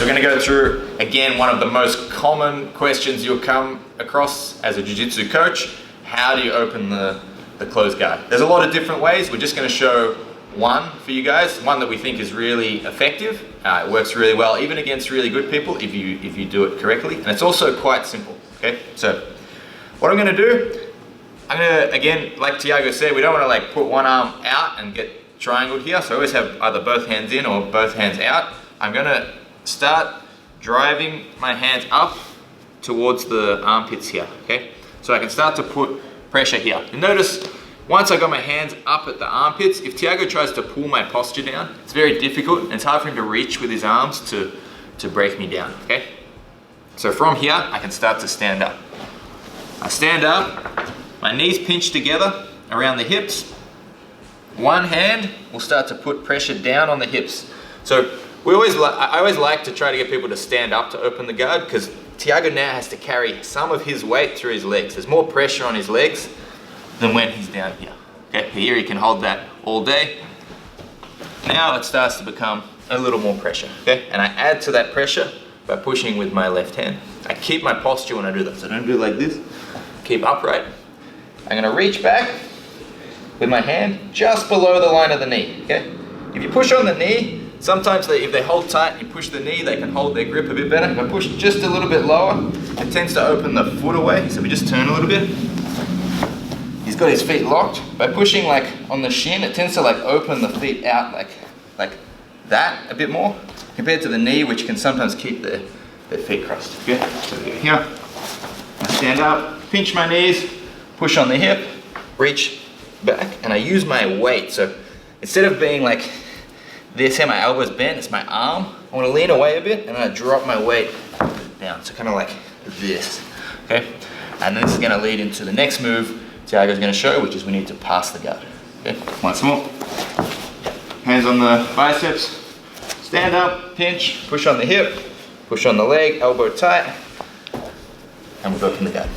So we're gonna go through, again, one of the most common questions you'll come across as a jiu-jitsu coach. How do you open the closed guard? There's a lot of different ways. We're just gonna show one for you guys, one that we think is really effective. It works really well, even against really good people, if you do it correctly. And it's also quite simple, okay? So what I'm gonna do, I'm gonna, again, like Tiago said, we don't wanna like put one arm out and get triangled here. So I always have either both hands in or both hands out. I'm gonna start driving my hands up towards the armpits here, okay? So I can start to put pressure here. And notice, once I got my hands up at the armpits, if Tiago tries to pull my posture down, it's very difficult and it's hard for him to reach with his arms to break me down, okay? So from here, I can start to stand up. I stand up, my knees pinch together around the hips. One hand will start to put pressure down on the hips. So I always like to try to get people to stand up to open the guard, because Tiago now has to carry some of his weight through his legs. There's more pressure on his legs than when he's down here. Okay, here he can hold that all day. Now it starts to become a little more pressure, okay? And I add to that pressure by pushing with my left hand. I keep my posture when I do that, so I don't do it like this. Keep upright. I'm gonna reach back with my hand just below the line of the knee, okay? If you push on the knee, sometimes if they hold tight and you push the knee, they can hold their grip a bit better. If I push just a little bit lower, it tends to open the foot away, so we just turn a little bit. He's got his feet locked. By pushing like on the shin, it tends to like open the feet out like that a bit more, compared to the knee, which can sometimes keep their feet crossed, okay? So here, I stand up, pinch my knees, push on the hip, reach back, and I use my weight. So instead of being like this, here my elbow's bent, it's my arm. I want to lean away a bit and I drop my weight down. So kind of like this, okay? And this is going to lead into the next move Tiago's going to show, which is we need to pass the guard. Okay, once more. Hands on the biceps, stand up, pinch, push on the hip, push on the leg, elbow tight, and we'll open the guard.